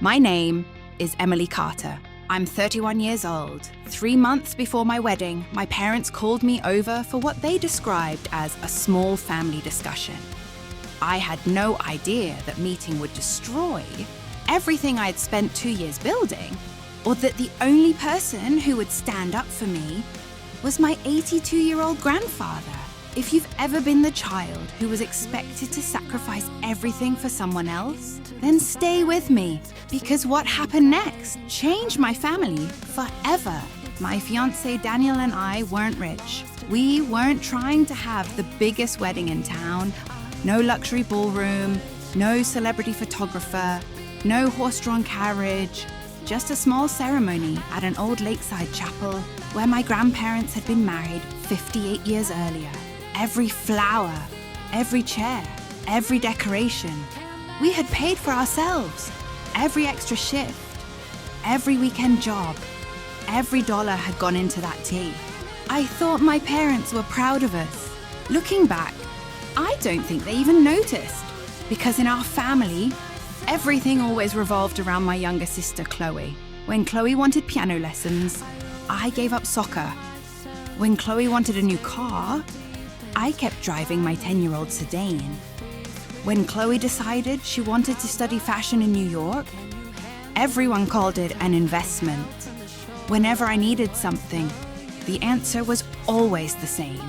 My name is Emily Carter. I'm 31 years old. 3 months before my wedding, my parents called me over for what they described as a small family discussion. I had no idea that meeting would destroy everything I had spent 2 years building, or that the only person who would stand up for me was my 82-year-old grandfather. If you've ever been the child who was expected to sacrifice everything for someone else, then stay with me, because what happened next changed my family forever. My fiancé Daniel and I weren't rich. We weren't trying to have the biggest wedding in town. No luxury ballroom, no celebrity photographer, no horse-drawn carriage, just a small ceremony at an old lakeside chapel where my grandparents had been married 58 years earlier. Every flower, every chair, every decoration, we had paid for ourselves. Every extra shift, every weekend job, every dollar had gone into that tea. I thought my parents were proud of us. Looking back, I don't think they even noticed, because in our family, everything always revolved around my younger sister, Chloe. When Chloe wanted piano lessons, I gave up soccer. When Chloe wanted a new car, I kept driving my 10-year-old sedan. When Chloe decided she wanted to study fashion in New York, everyone called it an investment. Whenever I needed something, the answer was always the same.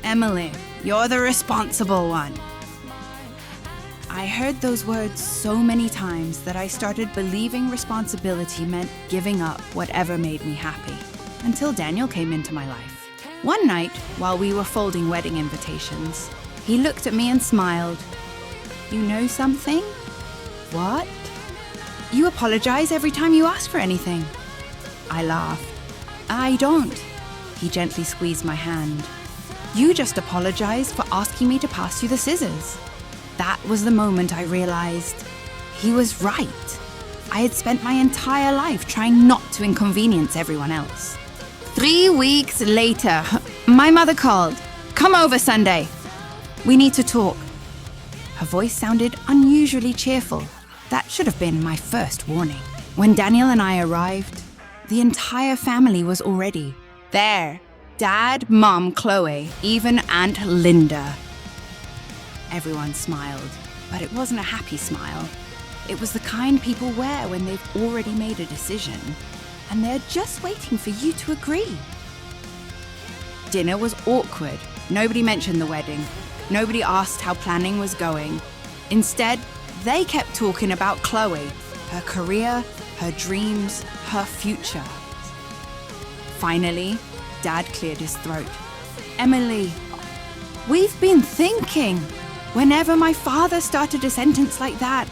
Emily, you're the responsible one. I heard those words so many times that I started believing responsibility meant giving up whatever made me happy, until Daniel came into my life. One night, while we were folding wedding invitations, he looked at me and smiled. You know something? What? You apologize every time you ask for anything. I laughed. I don't. He gently squeezed my hand. You just apologized for asking me to pass you the scissors. That was the moment I realized he was right. I had spent my entire life trying not to inconvenience everyone else. 3 weeks later, my mother called. Come over Sunday. We need to talk. Her voice sounded unusually cheerful. That should have been my first warning. When Daniel and I arrived, the entire family was already there. Dad, Mom, Chloe, even Aunt Linda. Everyone smiled, but it wasn't a happy smile. It was the kind people wear when they've already made a decision, and they're just waiting for you to agree. Dinner was awkward. Nobody mentioned the wedding. Nobody asked how planning was going. Instead, they kept talking about Chloe, her career, her dreams, her future. Finally, Dad cleared his throat. Emily, we've been thinking. Whenever my father started a sentence like that,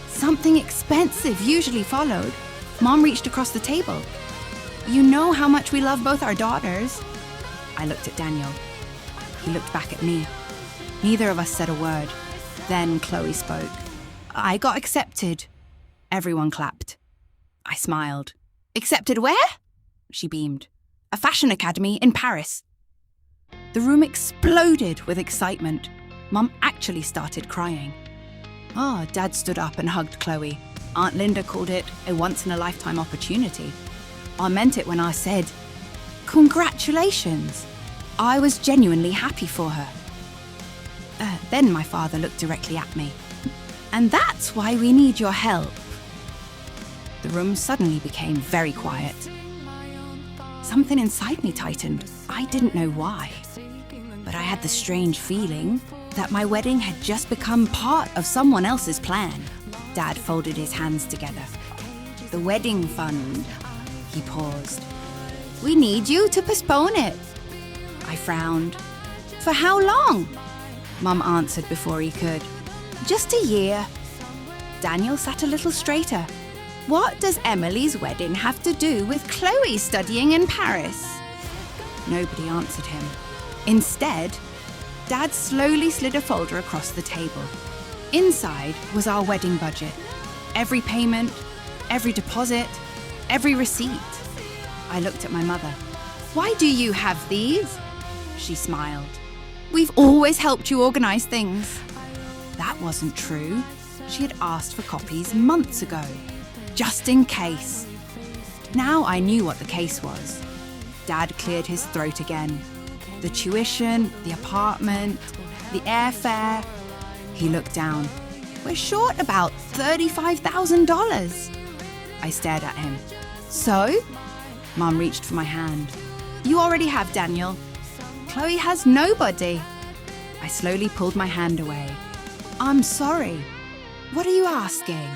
something expensive usually followed. Mom reached across the table. You know how much we love both our daughters. I looked at Daniel. He looked back at me. Neither of us said a word. Then Chloe spoke. I got accepted. Everyone clapped. I smiled. Accepted where? She beamed. A fashion academy in Paris. The room exploded with excitement. Mum actually started crying. Dad stood up and hugged Chloe. Aunt Linda called it a once-in-a-lifetime opportunity. I meant it when I said, congratulations. I was genuinely happy for her. Then my father looked directly at me. And that's why we need your help. The room suddenly became very quiet. Something inside me tightened. I didn't know why. But I had the strange feeling that my wedding had just become part of someone else's plan. Dad folded his hands together. The wedding fund. He paused. We need you to postpone it. I frowned. For how long? Mum answered before he could. Just a year. Daniel sat a little straighter. What does Emily's wedding have to do with Chloe studying in Paris? Nobody answered him. Instead, Dad slowly slid a folder across the table. Inside was our wedding budget. Every payment, every deposit, every receipt. I looked at my mother. Why do you have these? She smiled. We've always helped you organize things. That wasn't true. She had asked for copies months ago. just in case. Now I knew what the case was. Dad cleared his throat again. The tuition, the apartment, the airfare. He looked down. We're short about $35,000. I stared at him. So? Mum reached for my hand. You already have Daniel. Chloe has nobody. I slowly pulled my hand away. I'm sorry. What are you asking?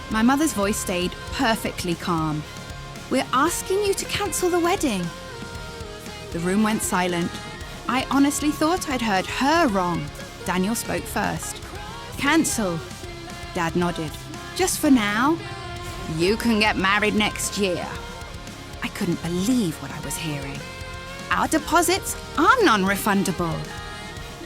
My mother's voice stayed perfectly calm. We're asking you to cancel the wedding. The room went silent. I honestly thought I'd heard her wrong. Daniel spoke first. Cancel. Dad nodded. Just for now. You can get married next year. I couldn't believe what I was hearing. Our deposits are non-refundable.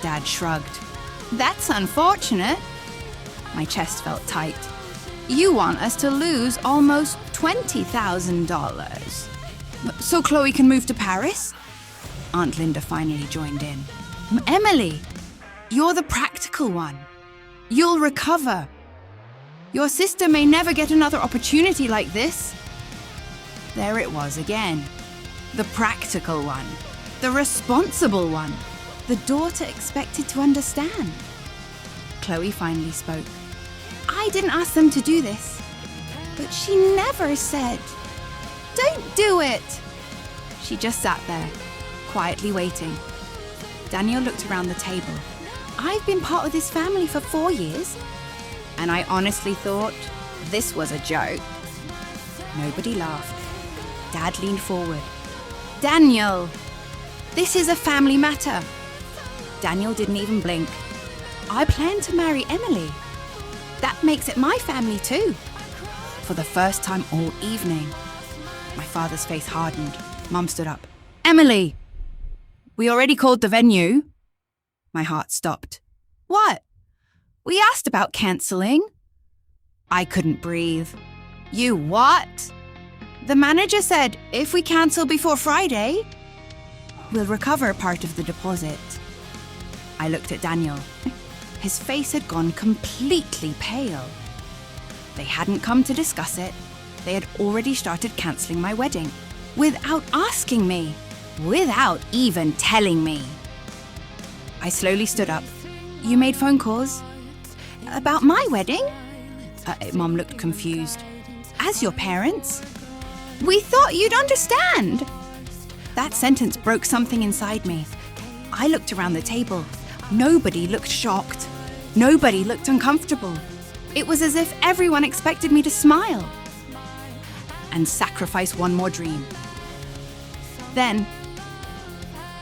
Dad shrugged. That's unfortunate. My chest felt tight. You want us to lose almost $20,000. So Chloe can move to Paris? Aunt Linda finally joined in. Emily, you're the practical one. You'll recover. Your sister may never get another opportunity like this. There it was again. The practical one. The responsible one. The daughter expected to understand. Chloe finally spoke. I didn't ask them to do this, but she never said, don't do it. She just sat there, quietly waiting. Daniel looked around the table. I've been part of this family for 4 years, and I honestly thought this was a joke. Nobody laughed. Dad leaned forward. Daniel, this is a family matter. Daniel didn't even blink. I plan to marry Emily. That makes it my family too. For the first time all evening, my father's face hardened. Mum stood up. Emily! We already called the venue. My heart stopped. What? We asked about cancelling. I couldn't breathe. You what? The manager said if we cancel before Friday, we'll recover part of the deposit. I looked at Daniel. His face had gone completely pale. They hadn't come to discuss it. They had already started cancelling my wedding. Without asking me. Without even telling me. I slowly stood up. You made phone calls? About my wedding? Mom looked confused. As your parents? We thought you'd understand. That sentence broke something inside me. I looked around the table. Nobody looked shocked. Nobody looked uncomfortable. It was as if everyone expected me to smile and sacrifice one more dream. Then,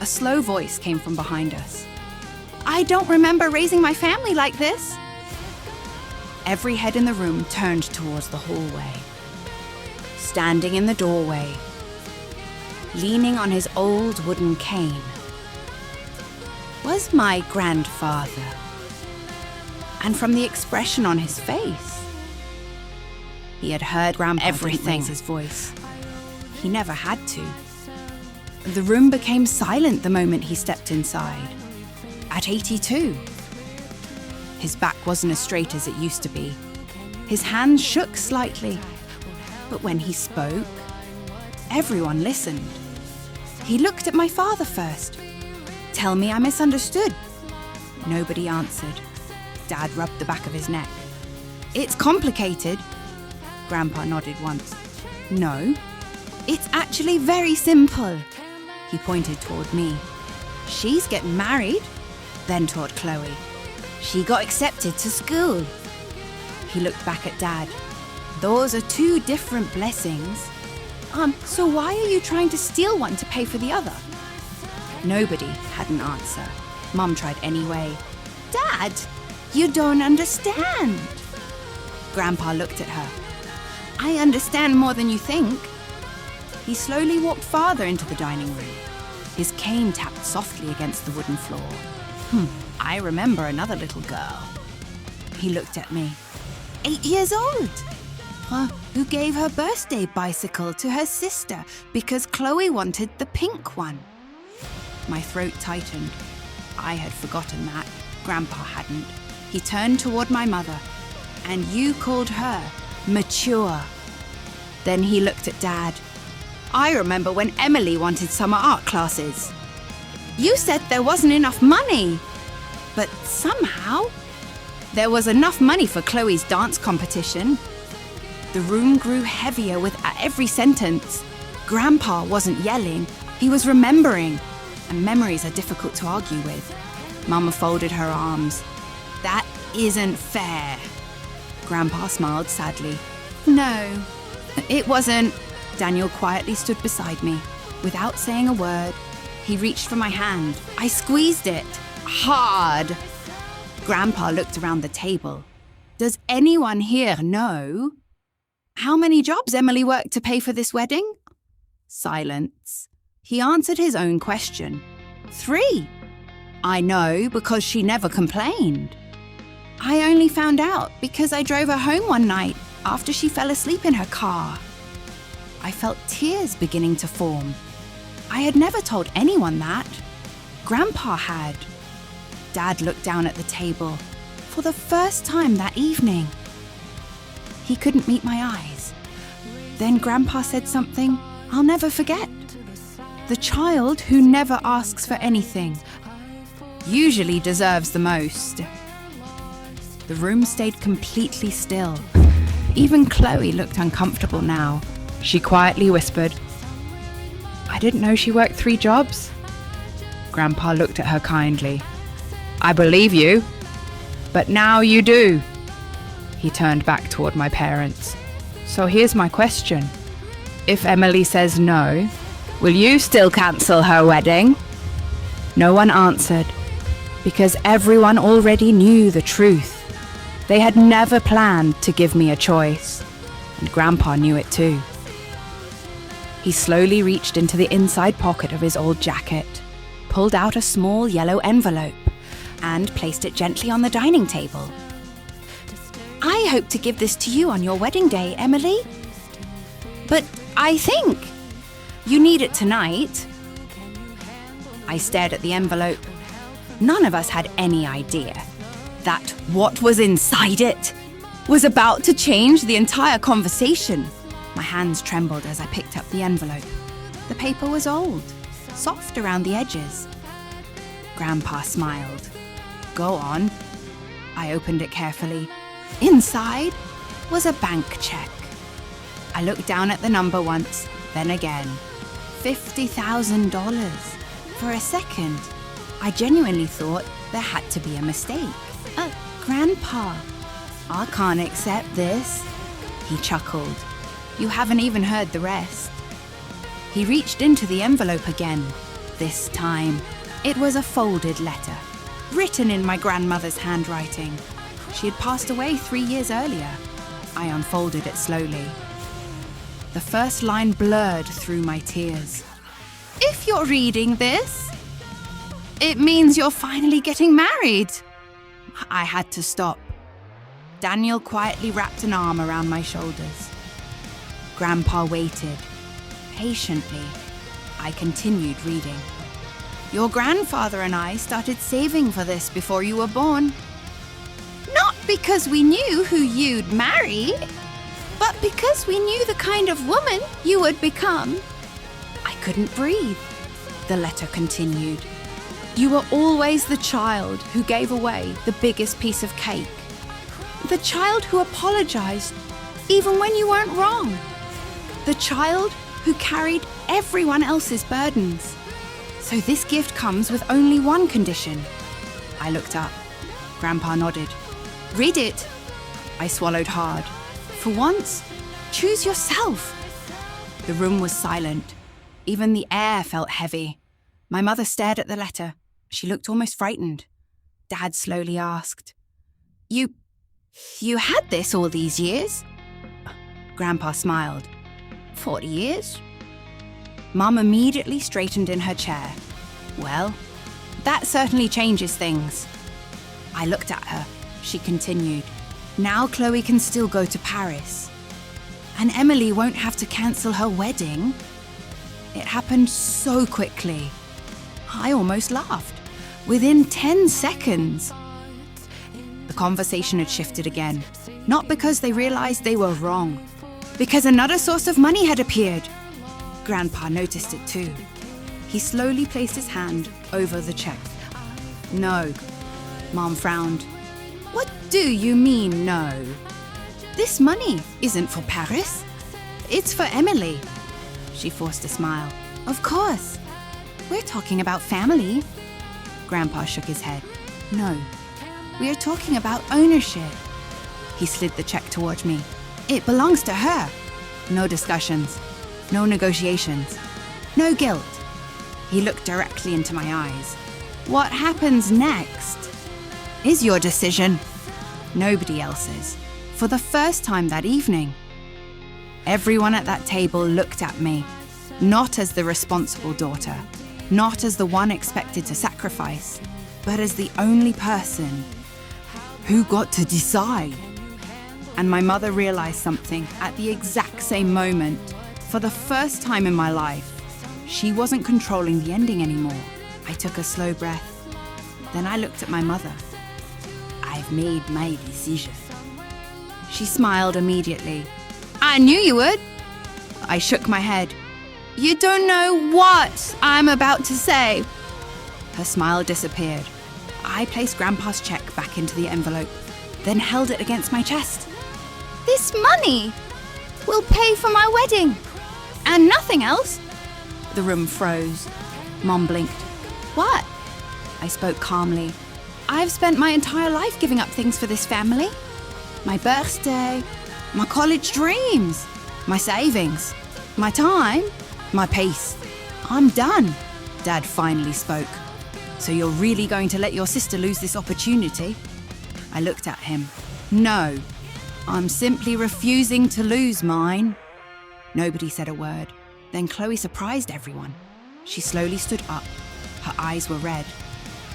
a slow voice came from behind us. I don't remember raising my family like this. Every head in the room turned towards the hallway. Standing in the doorway, leaning on his old wooden cane, was my grandfather. And from the expression on his face, he had heard Grandpa everything. Raise his voice. He never had to. The room became silent the moment he stepped inside. At 82. His back wasn't as straight as it used to be. His hands shook slightly. But when he spoke, everyone listened. He looked at my father first. Tell me I misunderstood. Nobody answered. Dad rubbed the back of his neck. It's complicated. Grandpa nodded once. No, it's actually very simple. He pointed toward me. She's getting married. Then toward Chloe. She got accepted to school. He looked back at Dad. Those are two different blessings. So why are you trying to steal one to pay for the other? Nobody had an answer. Mum tried anyway. Dad, you don't understand. Grandpa looked at her. I understand more than you think. He slowly walked farther into the dining room. His cane tapped softly against the wooden floor. I remember another little girl. He looked at me. 8 years old. Who gave her birthday bicycle to her sister because Chloe wanted the pink one. My throat tightened. I had forgotten that. Grandpa hadn't. He turned toward my mother. And you called her mature. Then he looked at Dad. I remember when Emily wanted summer art classes. You said there wasn't enough money. But somehow, there was enough money for Chloe's dance competition. The room grew heavier with every sentence. Grandpa wasn't yelling, he was remembering. And memories are difficult to argue with. Mama folded her arms. That isn't fair. Grandpa smiled sadly. No, it wasn't. Daniel quietly stood beside me. Without saying a word, he reached for my hand. I squeezed it. Hard. Grandpa looked around the table. Does anyone here know? How many jobs Emily worked to pay for this wedding? Silence. He answered his own question. 3. I know because she never complained. I only found out because I drove her home one night after she fell asleep in her car. I felt tears beginning to form. I had never told anyone that. Grandpa had. Dad looked down at the table for the first time that evening. He couldn't meet my eyes. Then Grandpa said something I'll never forget. The child who never asks for anything usually deserves the most. The room stayed completely still. Even Chloe looked uncomfortable now. She quietly whispered, I didn't know she worked 3 jobs. Grandpa looked at her kindly. I believe you, but now you do. He turned back toward my parents. So here's my question. If Emily says no, will you still cancel her wedding? No one answered, because everyone already knew the truth. They had never planned to give me a choice, and Grandpa knew it too. He slowly reached into the inside pocket of his old jacket, pulled out a small yellow envelope, and placed it gently on the dining table. I hope to give this to you on your wedding day, Emily. But I think you need it tonight. I stared at the envelope. None of us had any idea that what was inside it was about to change the entire conversation. My hands trembled as I picked up the envelope. The paper was old, soft around the edges. Grandpa smiled. Go on. I opened it carefully. Inside was a bank check. I looked down at the number once, then again. $50,000. For a second, I genuinely thought there had to be a mistake. Grandpa, I can't accept this. He chuckled. You haven't even heard the rest. He reached into the envelope again. This time, it was a folded letter, written in my grandmother's handwriting. She had passed away 3 years earlier. I unfolded it slowly. The first line blurred through my tears. If you're reading this, it means you're finally getting married. I had to stop. Daniel quietly wrapped an arm around my shoulders. Grandpa waited. Patiently, I continued reading. Your grandfather and I started saving for this before you were born. Not because we knew who you'd marry, but because we knew the kind of woman you would become. I couldn't breathe. The letter continued. You were always the child who gave away the biggest piece of cake. The child who apologized even when you weren't wrong. The child who carried everyone else's burdens. So this gift comes with only one condition. I looked up. Grandpa nodded. Read it. I swallowed hard. For once, choose yourself. The room was silent. Even the air felt heavy. My mother stared at the letter. She looked almost frightened. Dad slowly asked, You had this all these years? Grandpa smiled. 40 years? Mum immediately straightened in her chair. Well, that certainly changes things. I looked at her. She continued. Now Chloe can still go to Paris. And Emily won't have to cancel her wedding. It happened so quickly. I almost laughed. Within 10 seconds. The The conversation had shifted again, not because they realized they were wrong, because another source of money had appeared. Grandpa noticed it too. He slowly placed his hand over the check. No. Mom frowned. What do you mean, no? This money isn't for Paris. It's for Emily. She forced a smile. Of course. We're talking about family. Grandpa shook his head. No. We are talking about ownership. He slid the check towards me. It belongs to her. No discussions. No negotiations. No guilt. He looked directly into my eyes. What happens next is your decision. Nobody else's. For the first time that evening. Everyone at that table looked at me, not as the responsible daughter, not as the one expected to sacrifice, but as the only person who got to decide. And my mother realized something at the exact same moment. For the first time in my life, she wasn't controlling the ending anymore. I took a slow breath. Then I looked at my mother. I've made my decision. She smiled immediately. I knew you would. I shook my head. You don't know what I'm about to say. Her smile disappeared. I placed Grandpa's check back into the envelope, then held it against my chest. This money will pay for my wedding. And nothing else. The room froze. Mom blinked. What? I spoke calmly. I've spent my entire life giving up things for this family. My birthday, my college dreams, my savings, my time, my peace. I'm done. Dad finally spoke. So you're really going to let your sister lose this opportunity? I looked at him. No, I'm simply refusing to lose mine. Nobody said a word. Then Chloe surprised everyone. She slowly stood up. Her eyes were red.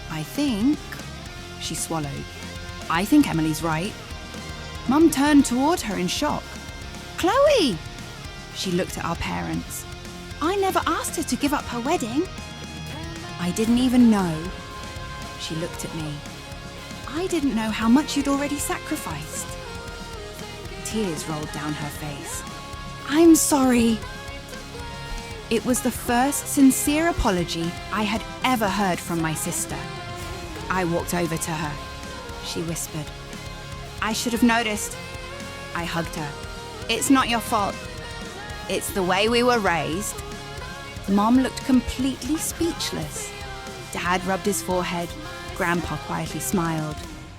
I think... She swallowed. I think Emily's right. Mum turned toward her in shock. Chloe! She looked at our parents. I never asked her to give up her wedding. I didn't even know. She looked at me. I didn't know how much you'd already sacrificed. Tears rolled down her face. I'm sorry. It was the first sincere apology I had ever heard from my sister. I walked over to her. She whispered, I should have noticed. I hugged her. It's not your fault. It's the way we were raised. Mom looked completely speechless. Dad rubbed his forehead. Grandpa quietly smiled.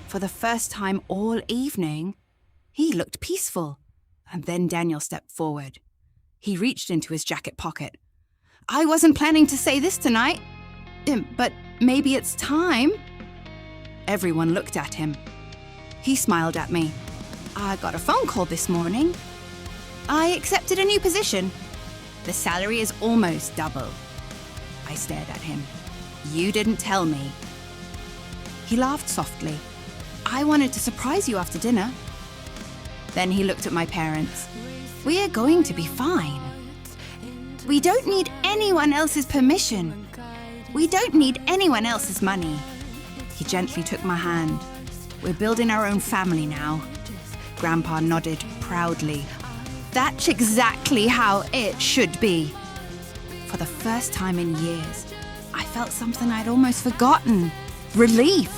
For the first time all evening, he looked peaceful. And then Daniel stepped forward. He reached into his jacket pocket. I wasn't planning to say this tonight, but maybe it's time. Everyone looked at him. He smiled at me. I got a phone call this morning. I accepted a new position. The salary is almost double. I stared at him. You didn't tell me. He laughed softly. I wanted to surprise you after dinner. Then he looked at my parents. We're going to be fine. We don't need anyone else's permission. We don't need anyone else's money. He gently took my hand. We're building our own family now. Grandpa nodded proudly. That's exactly how it should be. For the first time in years, I felt something I'd almost forgotten. Relief.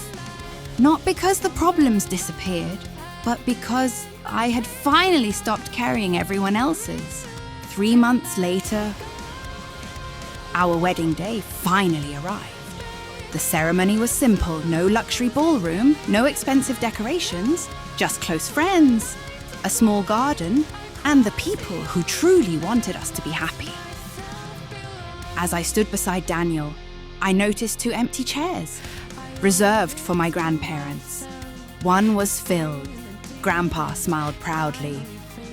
Not because the problems disappeared, but because I had finally stopped carrying everyone else's. 3 months later, our wedding day finally arrived. The ceremony was simple, no luxury ballroom, no expensive decorations, just close friends, a small garden, and the people who truly wanted us to be happy. As I stood beside Daniel, I noticed 2 empty chairs, reserved for my grandparents. One was filled. Grandpa smiled proudly.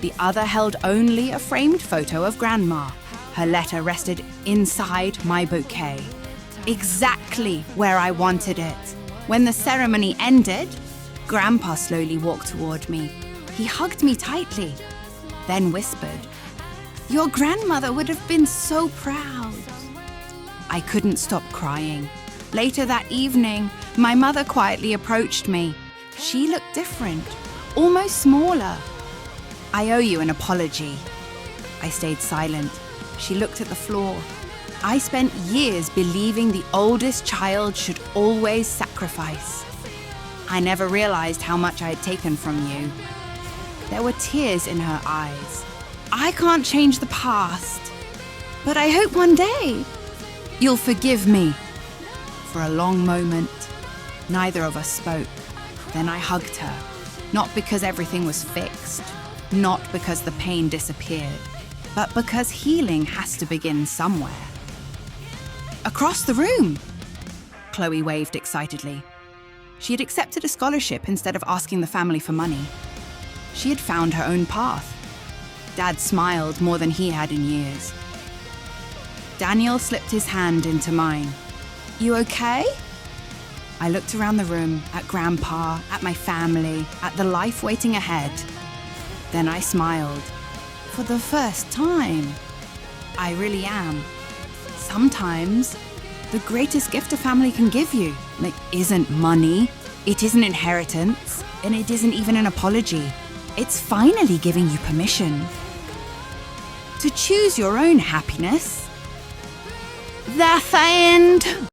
The other held only a framed photo of Grandma. Her letter rested inside my bouquet, exactly where I wanted it. When the ceremony ended, Grandpa slowly walked toward me. He hugged me tightly, then whispered, Your grandmother would have been so proud. I couldn't stop crying. Later that evening, my mother quietly approached me. She looked different, almost smaller. I owe you an apology. I stayed silent. She looked at the floor. I spent years believing the oldest child should always sacrifice. I never realized how much I had taken from you. There were tears in her eyes. I can't change the past, but I hope one day you'll forgive me. For a long moment, neither of us spoke. Then I hugged her, not because everything was fixed, not because the pain disappeared, but because healing has to begin somewhere. Across the room, Chloe waved excitedly. She had accepted a scholarship instead of asking the family for money. She had found her own path. Dad smiled more than he had in years. Daniel slipped his hand into mine. You okay? I looked around the room, at Grandpa, at my family, at the life waiting ahead. Then I smiled. For the first time. I really am. Sometimes, the greatest gift a family can give you, isn't money, it isn't inheritance, and it isn't even an apology. It's finally giving you permission to choose your own happiness. The end.